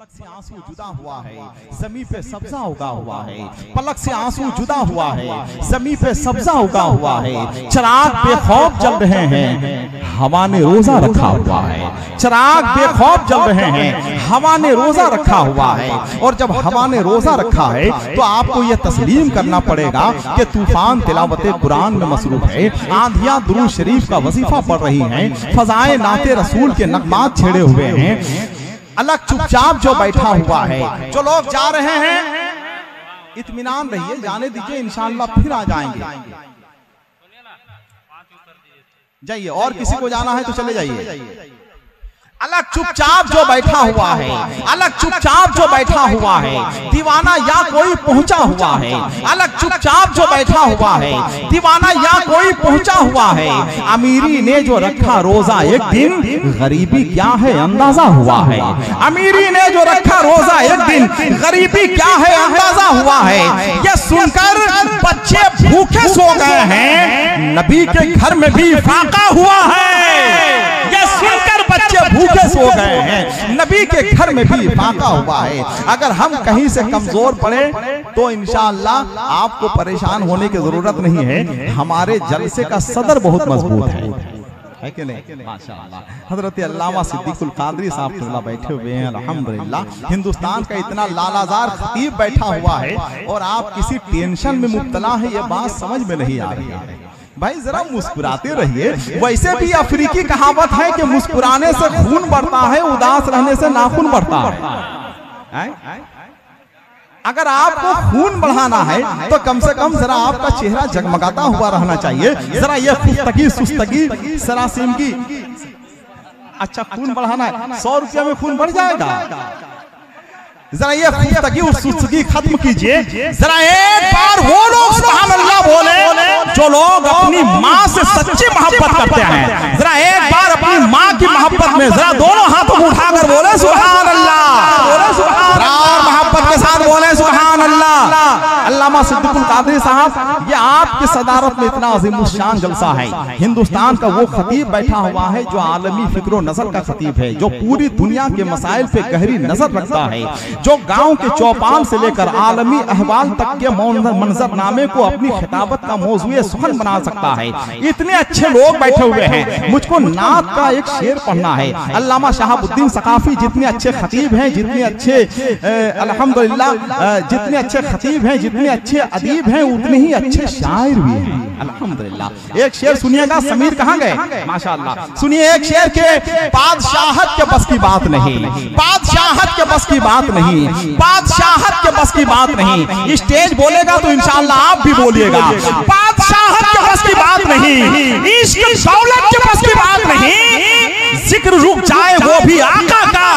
पलक से आंसू जुदा हुआ है, ज़मीं पे सब्जा उगा हुआ है। पलक से आंसू जुदा हुआ है, ज़मीं पे सब्जा उगा हुआ है। चिराग बेखौफ जल रहे हैं, हवा ने रोजा रखा हुआ है। चिराग बेखौफ जल रहे हैं, हवा ने रोजा रखा हुआ है। और जब हवा ने रोजा रखा है तो आपको यह तस्लीम करना पड़ेगा कि तूफान तिलावते कुरान में मसरूफ है, आंधियां दुरूद शरीफ का वजीफा पढ़ रही हैं, फजाएं नाते रसूल के नगमात छेड़े हुए हैं। अलग चुपचाप जो बैठा हुआ है, जो लोग जा रहे हैं इत्मीनान रहिए, जाने दीजिए, इंशाअल्लाह फिर आ जाएंगे। जाइए, और किसी को जाना है तो चले जाइए। अलग चुपचाप जो बैठा हुआ है, अलग चुपचाप जो बैठा हुआ है, दीवाना या कोई पहुंचा हुआ है। अलग चुपचाप जो बैठा हुआ है, दीवाना या कोई पहुंचा हुआ है। अमीरी ने जो रखा रोजा एक दिन, गरीबी क्या है अंदाजा हुआ है। अमीरी ने जो रखा रोजा एक दिन, गरीबी क्या है अंदाजा हुआ है। ये सुनकर बच्चे भूखे सो गए हैं, नबी के घर में भी फाका हुआ है। ये सुनकर बच्चे भूखे सो गए हैं, नबी के घर में भी फाका हुआ है। अगर हम कहीं से कमजोर पड़े तो इंशाअल्लाह आपको परेशान होने की जरूरत नहीं है। हमारे जलसे का सदर बहुत मजबूत है कि नहीं? माशाअल्लाह। हजरत अल्लामा सिद्दीकुल कादरी साहब बैठे हुए हैं, अल्हम्दुलिल्लाह। हिंदुस्तान का इतना लालाजार खतीब बैठा हुआ है और आप किसी टेंशन में मुब्तला है, ये बात समझ में नहीं आ रही है। भाई जरा मुस्कुराते रहिए। वैसे भी अफ्रीकी कहावत है कि मुस्कुराने से खून बढ़ता है, उदास रहने से नाखून बढ़ता है। अगर आपको खून बढ़ाना है तो कम से कम जरा आपका चेहरा जगमगाता हुआ रहना चाहिए। जरा ये खुस्तगी सुस्तगी सरासीम की, अच्छा खून बढ़ाना है, 100 रुपया में खून बढ़ जाएगा। जरा ये खुस्तगी और सुस्तगी खत्म कीजिए। जरा एक बार वो लोग सुभान अल्लाह बोले जो लोग अपनी माँ से सच्ची मोहब्बत करते हैं। जरा एक बार अपनी माँ की मोहब्बत में जरा दोनों हाथों को उठाकर बोले सुभान अल्लाह, बोले सुभान अल्लाह, मोहब्बत के साथ बोले सुभान अल्लाह। अल्लामा सिद्दीकुल कादरी साहब, ये आपकी सदारत में इतना अज़ीमुश्शान जलसा है। हिंदुस्तान का वो खतीब बैठा हुआ है जो आलमी फिक्र नजर का खतीब है, जो पूरी दुनिया के मसाइल पे गहरी नजर रखता है, जो गांव के चौपाल से लेकर आलमी अहवाल तक के मंजरनामे को अपनी खिताबत का मौजूए सुखन बना सकता है। इतने अच्छे लोग बैठे हुए हैं। मुझको नात का एक शेर पढ़ना है। अल्लामा शहाबुद्दीन सकाफी जितने अच्छे खतीब हैं, जितने अच्छे अल्हम्दुलिल्लाह, जितने अच्छे खतीब हैं, जितने अच्छे अदीब हैं, उतने ही अच्छे शायर भी हैं अल्हम्दुलिल्लाह। एक शेर सुनिएगा। समीर कहाँ गए? माशाअल्लाह। सुनिए एक शेर के, बादशाहत के बस की बात नहीं, बादशाहत के बस की बात नहीं, बादशाहत के बस की बात नहीं। स्टेज बोलेगा तो इंशाअल्लाह आप भी बोलिएगा। बादशाहत के बस की बात नहीं, इश्क दौलत के बस की बात नहीं। जिक्र रुक जाए वो भी आका का,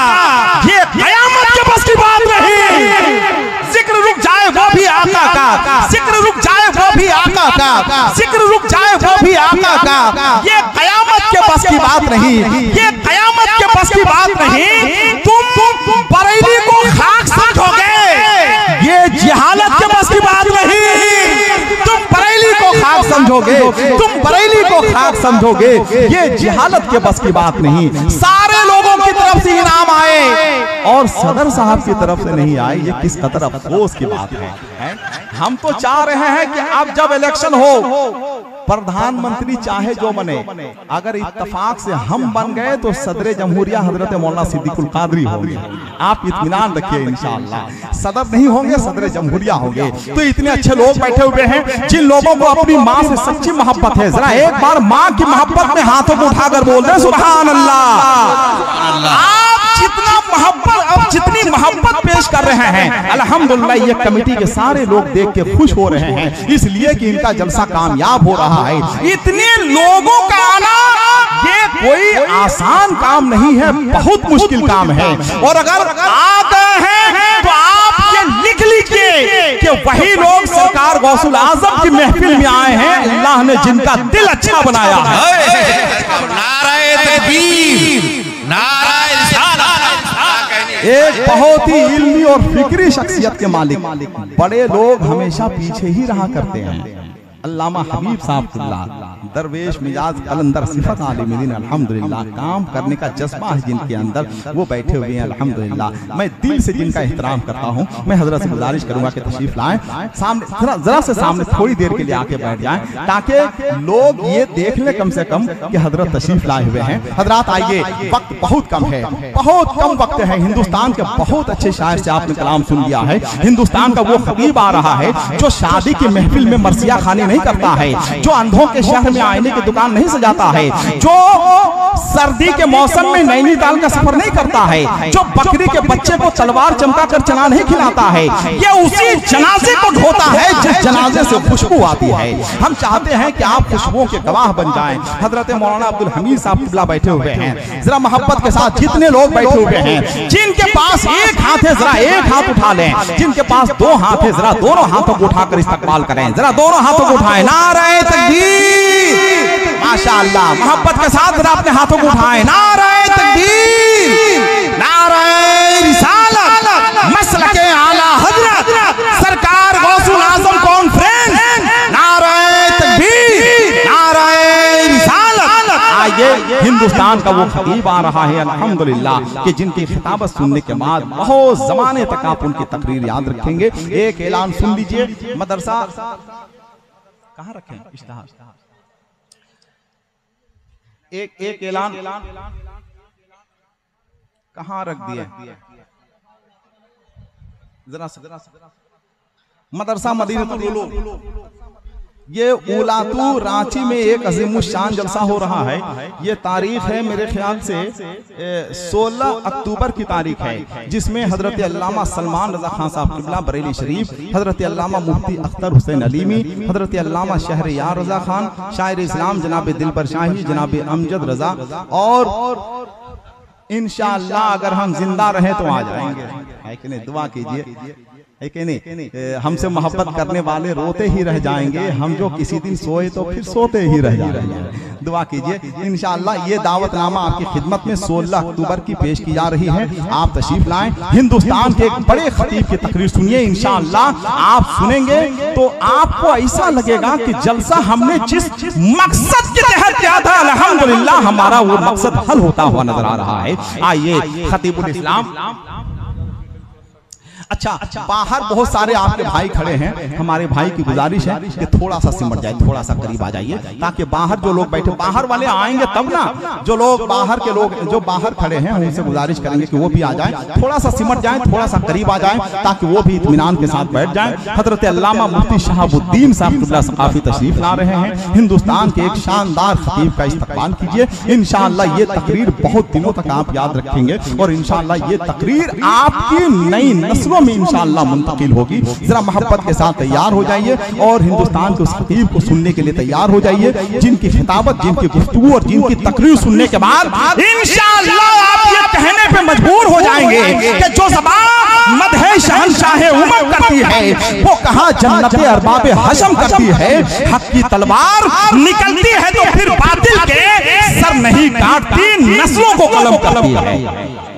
ये कयामत के बस की बात नहीं। जिक्र रुक जाए वो भी आका का, जिक्र रुक जाए वो भी आका का, जिक्र रुक जाए वो भी आका का। ये कयामत के बस की बात नहीं, ये कयामत के बस की बात नहीं। तुम बरेली को खाक समझोगे, ये जहालत के बस की बात नहीं। तुम बरेली को खाक समझोगे, तुम बरेली को खाक समझोगे, ये जहालत के बस की बात नहीं। सारे लोगों की तरफ से इनाम आए और सदर साहब की तरफ से नहीं आए, ये किस कदर अफसोस की बात है। हम तो चाह रहे हैं कि अब जब इलेक्शन हो, प्रधानमंत्री चाहे जो बने, अगर इत्तेफाक से हम बन गए तो सदर जमहूरिया हजरत मौलाना सिद्दीकुल कादरी होंगे। आप इत्मीनान रखिए, इंशाअल्लाह सदर नहीं होंगे, सदर जमहूरिया होंगे। तो इतने अच्छे लोग बैठे हुए हैं जिन लोगों को अपनी माँ से सच्ची मोहब्बत है। जरा एक बार माँ की मोहब्बत में हाथों को उठाकर बोल रहे सुभान अल्लाह। आप जितना मोहब्बत, अब जितनी मोहब्बत पेश कर रहे हैं अल्हम्दुलिल्लाह, ये कमेटी के सारे लोग देख के खुश हो रहे हैं, इसलिए कि इनका जलसा कामयाब हो रहा है। इतने लोगों का आना ये कोई आसान काम नहीं है, बहुत मुश्किल काम है। और अगर आ गए हैं तो आप ये लिख लीजिए कि वही लोग सरकार गौसुल आजम की महफिल में आए हैं, अल्लाह ने जिनका दिल अच्छा बनाया है। नाराए तकबीर, नाराए रिसालत। एक बहुत ही इल्मी और फिक्री शख्सियत के मालिक बड़े लोग हमेशा पीछे ही रहा करते हैं। अल्लामा हबीब साहब दरवेश मिजाज कलंदर सिफत आलिमीन अल्हम्दुलिल्लाह, काम करने का जज्बा है जिनके अंदर, वो बैठे हुए हैं अल्हम्दुलिल्लाह। मैं दिल से जिनका एहतराम करता हूँ। मैं हजरत से गुजारिश करूंगा कि तशरीफ लाएं, सामने जरा से सामने थोड़ी देर के लिए आके बैठ जाएं, ताकि लोग ये देख ले कम से कम कि हजरत तशरीफ लाए हुए हैं। हजरत आइए, वक्त बहुत कम है, बहुत कम वक्त है। हिंदुस्तान के बहुत अच्छे शायर से आपने कलाम सुन लिया है। हिंदुस्तान का वो खतीब आ रहा है जो शादी की महफिल में मरसिया खानी नहीं करता है, जो अंधों के शहर में आईने की दुकान नहीं सजाता है, जो सर्दी के मौसम में नैनीताल का सफर नहीं करता है, जो बकरी के बच्चे को तलवार चमका कर चना नहीं खिलाता है, ये उसी जनाजे को ढोता है जिस जनाजे से खुशबू आती है। हम चाहते हैं कि आप खुशबुओं के गवाह बन जाएं। हजरत मौलाना अब्दुल हमीद साहब किबला बैठे हुए हैं, जरा मोहब्बत के साथ जितने लोग बैठे हुए हैं, जिनके पास एक हाथ है जरा एक हाथ उठा लें, जिनके पास दो हाथ है जरा दोनों हाथों को उठाकर इस्तकबाल करें, जरा दोनों हाथों को उठाएं। नारे तकबीर, माशाअल्लाह, मोहब्बत के साथ जरा अपने हाथों को उठाएं। नारे तकबीर, नारे रिसालत, मसलके आला हजरत सरकार गौसुल आजम कॉन्फ्रेंस, नारे तकबीर, नारे रिसालत। आइए, हिंदुस्तान का वो खतीब आ रहा है अल्हम्दुलिल्लाह, कि जिनकी खिताबत सुनने के बाद बहुत जमाने तक आप उनकी तकरीर याद रखेंगे। एक ऐलान सुन लीजिए, मदरसा कहाँ रखें, इश्तिहार एक ऐलान कहाँ रख दिए, जरा मदरसा मदीनतुल उलूम, ये उलातू रांची में एक अजीमुशान जलसा हो रहा है। ये तारीख है मेरे ख्याल से 16 अक्टूबर की तारीख है, जिसमें हजरत अल्लामा सलमान रजा खान साहब किबला बरेली शरीफ, हजरत अल्लामा मुफ्ती अख्तर हुसैन अलीमी, हजरत अल्लामा शहरयार रजा खान, शायर इस्लाम जनाब दिलबर शाही, जनाब अमजद रजा, और इंशाअल्लाह अगर हम जिंदा रहे तो आ जाएंगे। है कि नहीं? दुआ कीजिए, है कि नहीं? हमसे मोहब्बत करने वाले रोते ही रह जाएंगे, हम जो किसी दिन सोए तो फिर सोते ही रह जाएंगे। दुआ कीजिए, इंशाअल्लाह ये दावतनामा आपकी खिदमत में 16 अक्टूबर की पेश की जा रही है। आप तशरीफ लाएं, हिंदुस्तान के एक बड़े खतीब की तकरीर सुनिए। इंशाअल्लाह आप सुनेंगे तो आपको ऐसा लगेगा कि जलसा हमने जिस मकसद के तहत किया था, अल्हम्दुलिल्लाह हमारा वो मकसद हल होता हुआ नजर आ रहा है। आइए, खतीबुल इस्लाम। अच्छा, बाहर बहुत सारे आपके भाई खड़े हैं, हमारे भाई की गुजारिश है कि थोड़ा सा सिमट जाए, थोड़ा सा करीब आ जाइए, ताकि बाहर जो लोग बैठे, बाहर वाले आएंगे तब ना, जो लोग बाहर के लोग जो बाहर खड़े हैं उनसे गुजारिश करेंगे कि वो भी आ जाए, थोड़ा सा सिमट जाए, थोड़ा सा करीब आ जाए, ताकि वो भी इत्मीनान के साथ बैठ जाए। हजरत अल्लामा मुफ्ती शहाबुद्दीन साहब किबला सकाफी तशरीफ ला रहे हैं। हिंदुस्तान के एक शानदार खतीब का इस्तकबाल कीजिए। इंशाअल्लाह ये तकरीर बहुत दिनों तक आप याद रखेंगे, और इंशाअल्लाह ये तकरीर आपकी नई नस्लों में इंशाअल्लाह मुंतकिल होगी। जरा मोहब्बत के साथ तैयार हो जाइए और हिंदुस्तान के उस खतीब को सुनने के लिए तैयार हो जाइए, जिनकी खिताबत, जिनकी गुफ्तगू और जिनकी तकरीर सुनने के बाद इंशाअल्लाह आप ये कहने पे मजबूर हो जाएंगे कि जो ज़बान मदह शहंशाह उमर करती है वो कहाँ जन्नत अरबाब हशम करती है। हक की तलवार निकलती है तो फिर बातिल के सर नहीं काटती, नस्लों को कलम करती है।